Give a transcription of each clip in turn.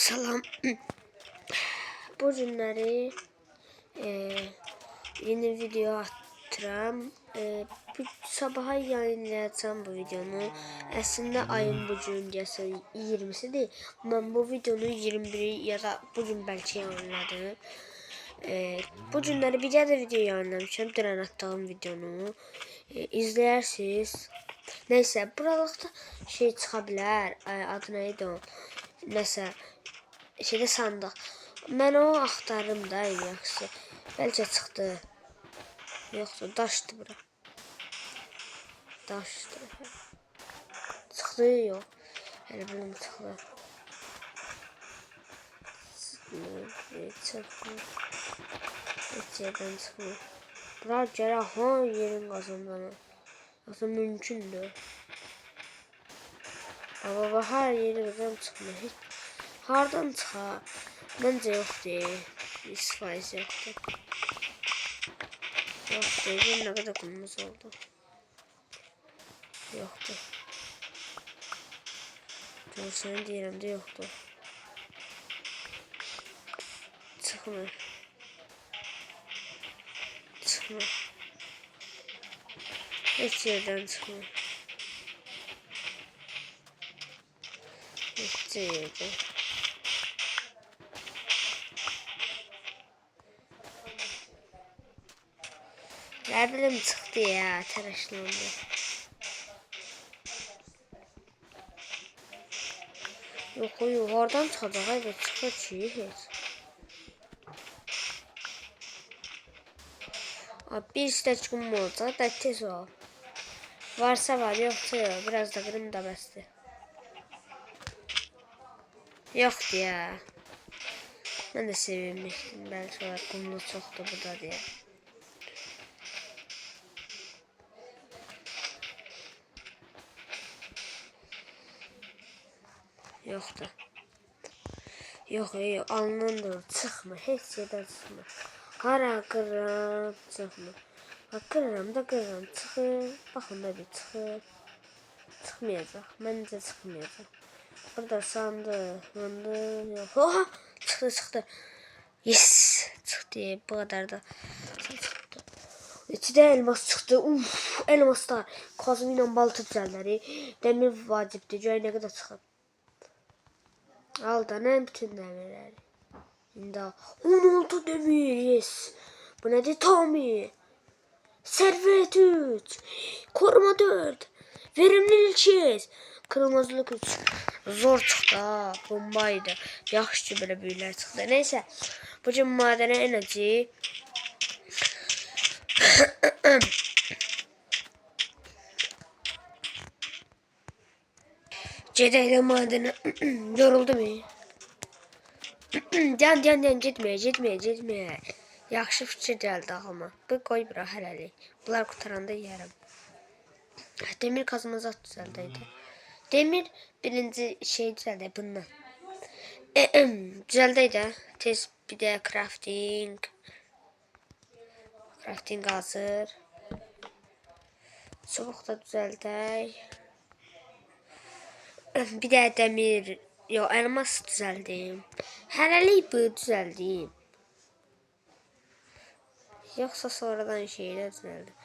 Salam. Bu günləri yeni video atıram. Bu sabaha yayınlayacağım bu videonu. Əslində ayın bu gün deyəsən 20'sidir. Mən bu videonu 21 ya da bugün belki yayınladım. Bu günləri bir də video yayınlamışam. Dünən attığım videonu izləyirsiniz. Neyse buralıqda şey çıxa bilər. Adı neydi o? Nəsə şeydə sandıq. Mən o axtarım da en yaxşısı. Bəlkə çıxdı. Yoxdur, daşdı bura. Daşdı. Çıxdı, yox. Hələ biləm çıxdı. Çıxmır. Heç yerdən çıxmır. Bura gərək ha yerin qazandanı. Yoxsa mümkündür. Ama hər yeri qazan çıxmır. Hardan çıxar? Məncə yoxdur. 100% yoxdur. Yoxdur. Bir nə qədər qulumuz oldu. Yoxdur. Doğrusunu deyirəm də yoxdur. Çıxmır. Çıxmır. Heç yerdən çıxmır. Heç yerdən. Ne bileyim çıktı ya, telaşlandı. Yok oradan çıkacak, hayır çıkacak hiç. Abi bir steçkum olacak da tez ol. Varsa var, yoksa yok. Biraz da kırım da bastı. Yoktu ya. Ben de sevinmiştim. Belki olarak kumlu çoktu bu da diye. Yoktu. Yok alnından çıkma. Hiç yerden çıkma. Hara kırım çıkma. Bak kırım da kırım çıkır. Bakın da bir çıkır. Çıkmayacak. Bence çıkmayacak. Burada sandı. Yok. Oha! Çıktı. Yes! Çıktı. Bu kadar da. Çıktı. İçinde elmas çıktı. Uf! Elmaslar. Kazım ile balta düzelleri. Demir vacipti. Göğe ne kadar çıkıp. Al da ne bütün demirleri. Şimdi 16 demir. Yes! Bu nedir Tommy? Servet 3. Koruma 4. Verimlilik 2. Kırmızılık 3. Zor çıktı ha. Bombaydı. Yaxşı ki böyle büyüler çıktı. Neyse. Bugün madene enerji. Cedeyle madene. Yoruldu mu? Can getmeye. Yaxşı fikir gəldi ağlıma. Bu qoy bura hələlik. Bunlar qutaranda yeyərəm. Demir kazma zat düzəldəydi. Demir birinci şey düzəldəydi bundan. Düzəldəydi. Tez bir də crafting. Crafting hazır. Çubuq da düzəldək. Bir də demir. Yox, elmas düzəldim. Hələlik bu düzəldim. Yoxsa sonradan şeyler düzəldim.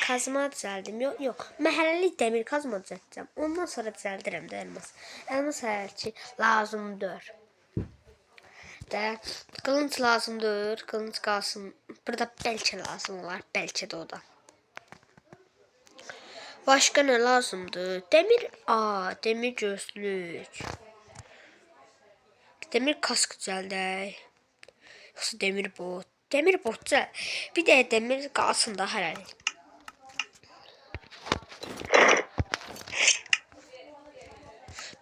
Kazma düzəldim. Yox. Mən hələlik demir kazma düzəltəcəm. Ondan sonra düzəldirəm də elmas. Elmas hələ ki lazımdır. Və qılınc lazımdır. Qılınc qalsın. Burada bəlkə lazım olar. Bəlkə də o da. Başqa nə lazımdır? Demir. Demir gözlük. Demir kask düzəldək. Yoxsa demir bot. Demir bot düzəl. Bir də demir qalsın da hələlik.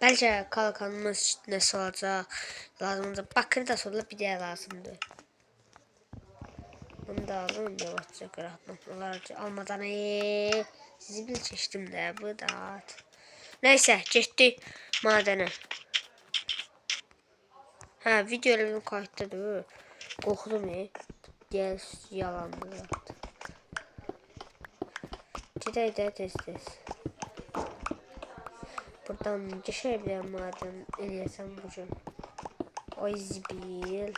Bəlkə kalkanımız nəsə olacaq. Lazımdır. Bakır da sonra bir də lazımdır. Bunu da alın. Yavaşça qıratmalar almadan. Sizi bil çeşdim də. Bu da at. Neyse getdik madənə. Video elədim kayıtdadır. Qorxdum Gəl yalandır. Gedək də tez. Buradan geçer bir maden eləyəsəm bugün. Oy zibil.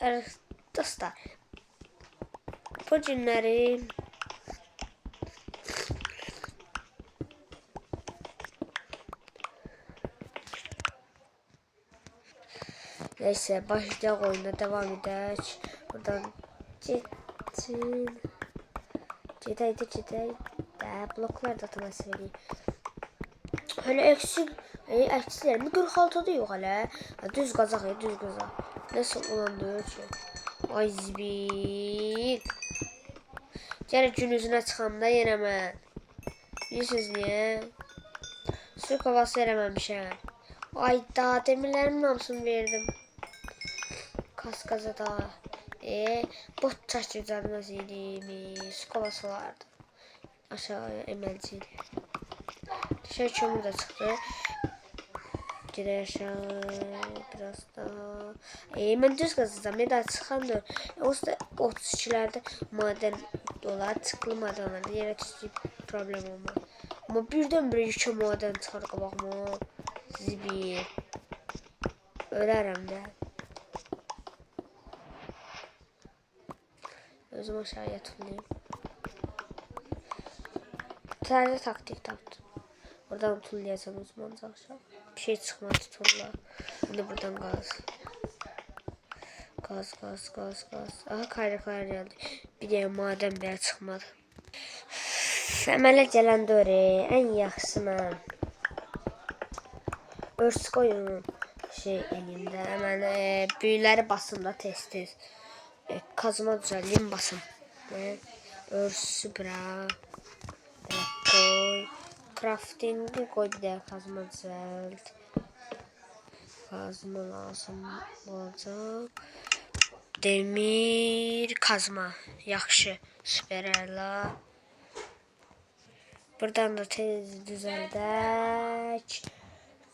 Evet dostlar. Bu günleri neyse başlayacak oyuna devam edelim. Buradan gitsin. Gideydi. Bloklar da tanesi vereyim. Hele eksilerimi 46'da yok hele. Düz qazaq ya düz qazaq. Nasıl olan diyor ki. Ay zibil. Gələ gün üzünə çıxanda yenə mən. Bilirsiniz niyə? Su kovası eləməmişəm. Ay da demirlərimin hamısını verdim. Kaskaza da. Bot çəkircərinəz idi. Su kovası vardı. Aşağıya emelciydi. Şey kömür de çıktı. Gider aşağı biraz daha. Ben düz kazacağım. Ne daha çıkandır. Olsa 32'lerde maden dolar, tıklı madenlerde yere düştüğü problem olmaz. Ama birden-birə yükə maden çıxar qabağıma. Zibil. Ölərəm də. Özüm aşağıya tullayayım. Sadece taktik taptım. Buradan tullayacağım uzman aşağı. Bir şey çıkmadı tulla. Şimdi buradan gaz. Gaz. Aha kayraklar geldi. Bir de maden bile çıkmadı. Əmələ gələn dörə ən yaxşısı mən. Örs qoyun şey elində. Mən büyüləri basım da tez. Kazma düzəliyim basım. Örsü bura. Koy. Crafting'i koy bir de kazma düzelt. Kazma lazım olacaq. Demir kazma. Yaxşı. Süper əla. Buradan da tez düzəldək.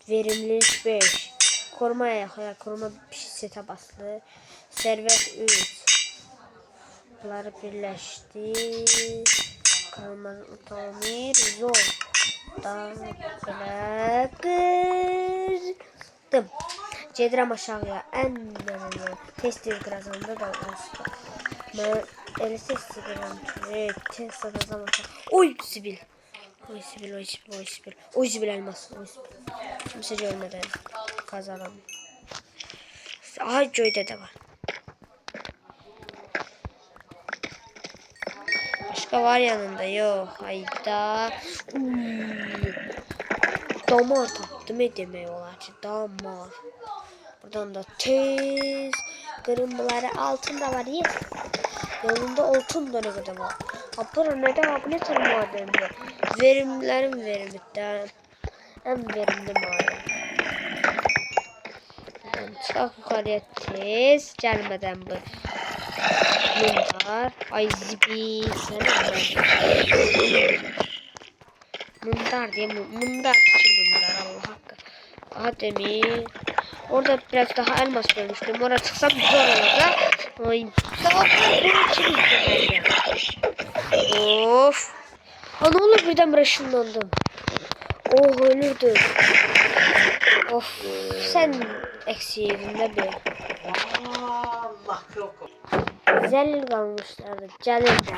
Verimlilik 5. Koruma ayağı. Koruma bir sete basılı. Servet 3. Bunları birləşdir. Kalmaz utamir. Zor. Bırakırdım. Gedirəm aşağıya. En önemli. Test qrazanda da olsun. Ben elə test edirəm ki, test qrazam aşağı. Oy zibil. Oy zibil elmas. Kimsə görmədən kazanam. Aha göydə də var. Başka var yanında yok. Hayda. Damar taptım demek olar ki. Damar. Buradan da tez. Kırmızıları altında var. Yes. Yanında altın da ne kadar var. Abla neden abi ne tür madende? Verimlerim verimlikten. En verimli maden. Çok yukarıya tez. Gelmeden bu. Mundar. Ay zibi. Mundar diye mundar Allah hakkı. Aha demir. Orada biraz daha elmas görmüştüm. Oraya çıksam zor olacak. Ay. Of. Ha ne olur birden ışınlandım. Oh ölürdüm. Of. Sen eksiğimde bir. Allah yok. Zelil kalmışlardı. Celil de.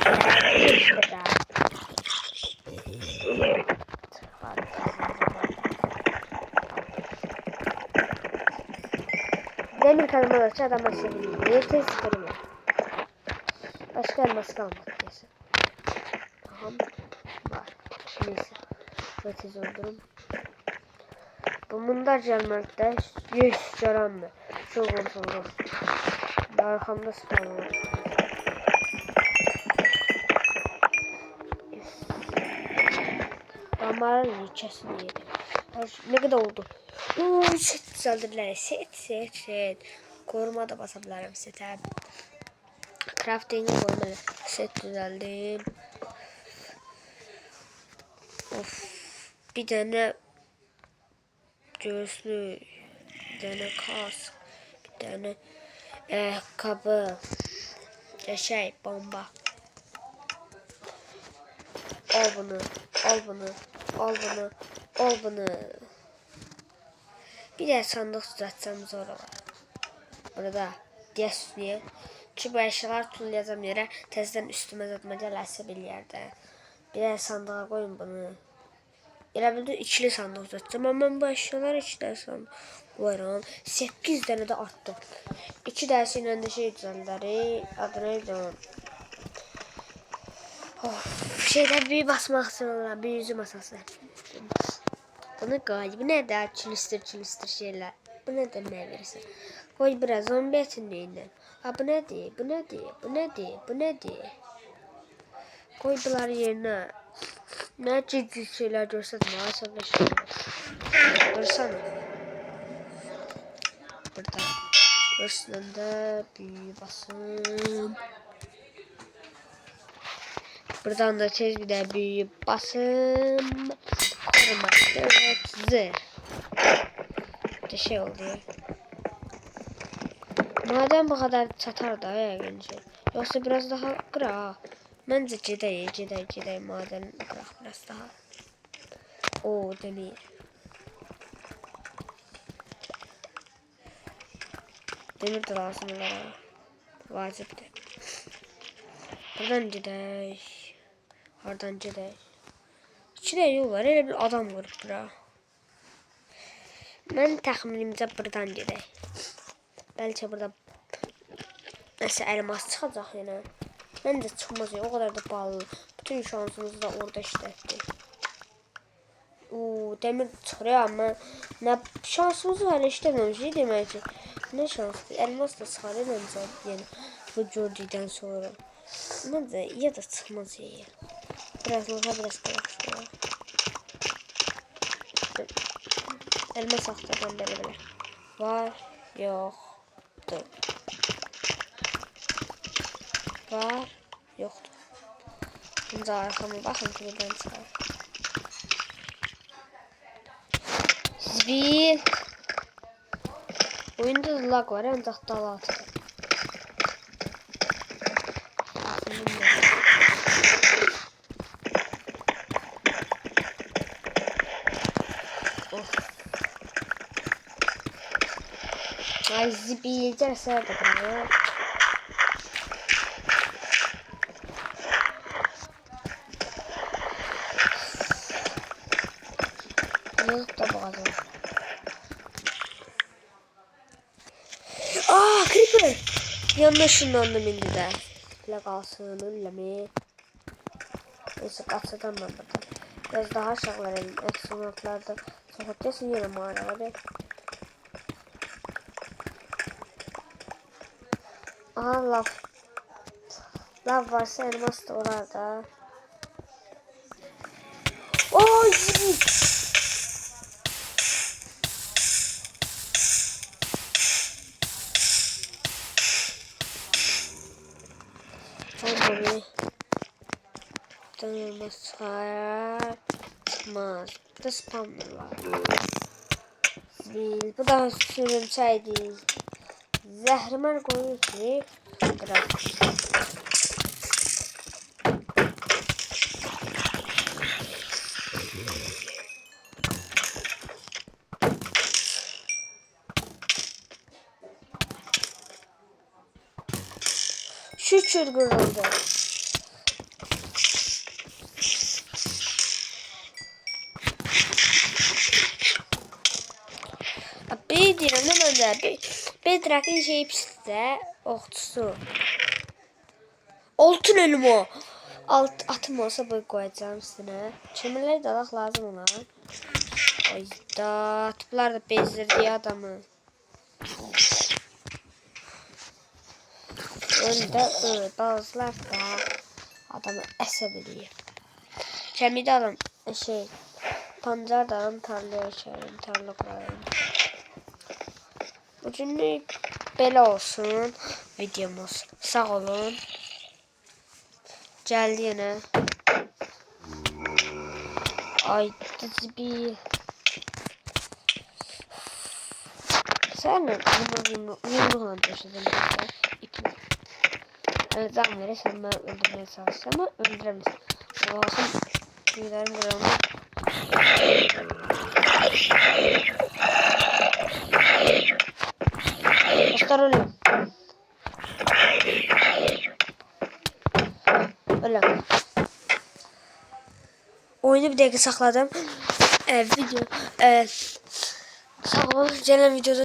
Demir kalmaları adama sevindim. Yeter sıkarım. Başka elmas kalmadı kesin. Tamam. Var. Neyse. Böyle tez öldürüm. Bu mundar gelmekte 100 caran mı? Çok olsun. Arkamda spawn var. Damarın içerisinde yedim. Ne kadar oldu? Set düzeldirler. Set. Koruma da basabilirim sete. Crafting'i koymalı. Set düzeldim. Of. Bir tane göğüslü. Bir tane kask. Bir tane kabı. Bomba. Al bunu. Bir de sandık düzeltsem zor olur. Burada diye ki bu eşyalar tullayacağım yere tezden üstüme zatma gələrsə bir yerde. Bir de sandığa koyun bunu. Elə bildi ikili sandık düzelteceğim ama ben bu eşyalar içinde sandık koyuram. 8 tane de arttı. 2 dersiyle de şey düzeltləri. Adı neydi o? Şeyden büyü basmak için büyü yüzü masası. Bunu koy. Bu ne de çilistir şeyler. Bu ne de ne verirsin? Koy biraz zombi etinden. Ha bu ne diye? Bu ne diye? Bu ne diye? Bu ne diye? Koy bunları yerine. Ne ciddi şeyler görsen maalesef şey görsene. Burada. Görsün de büyü basın. Buradan da tez bir de büyü basın. Korumak. Evet. Zırh. Bir şey oluyor. Madem bu kadar satar da ya bence. Yoksa biraz daha kıra. Bence ciddi maden kıra biraz daha. Oo demir. Demir de lazım onlara. Vacipti. Buradan ciddi. Hardan ciddi. İçinde yol var. Öyle bir adam var bura. Ben tahminimce buradan ciddi. Belki burada mesela elmas çıkacak yine. Bence çıkmaz ya. O kadar da pahalı. Bütün şansımızı da orada işlettik. Oo, demir çıkıyor ama ne şansımızı hala işlememişiz demek ki. Ne şanslı. Elmas da çıkarıyor bence yani bu Jordi'den sonra. Bence ya da çıkmaz ya. Biraz kalmıştı. Elmas aktardan böyle. Var yoktu. Var yoktu. Şimdi arkama bakın ki buradan çıkar. Zbil. Oyunda lag var ancak dala atıyor. Ay zbil derse de buraya. Yazık da bazen. Aa creeper. Yanlışınlandım indi de. Öyle kalsın öyle mi? Neyse kaçadan ben buradan. Biraz daha aşağı verelim. Ekstremotlarda sokaktasın yine mağara hadi. Aha lav. Lav varsa elmas da orada. Oy! Tamam. Elmas çıkmaz. Burada spawner var. Bu da sürümsel değil. Zəhrimar koyuyor ki bırak. Şükür kırıldı. Bir diyorum hemen de Bedrock'ın şeyi piste okçusu. Altın ölüm o. Atım olsa böyle koyacağım üstüne. Çemirleri dalak lazım ona. Ayda tıplar da bezdirdiği adamı. Önde bazılar da adamı esebiliyor. Kemide adam şey pancar da adam tarlaya çevirin tarla kurarım. Bugünlük belə olsun videomuz. Sağ olun. Geldi yine. Ay bir. Sen ne? Yumruğuna taşıdın. Evet zam verirsen ben öldürmeye çalışacağım ama öldüremezsin. Olsun. Tüylerim buramda. Doktor ölüyor. Öyle. Oyunu bir dakika sakladım. Video. Sağ olun. Gelen videoda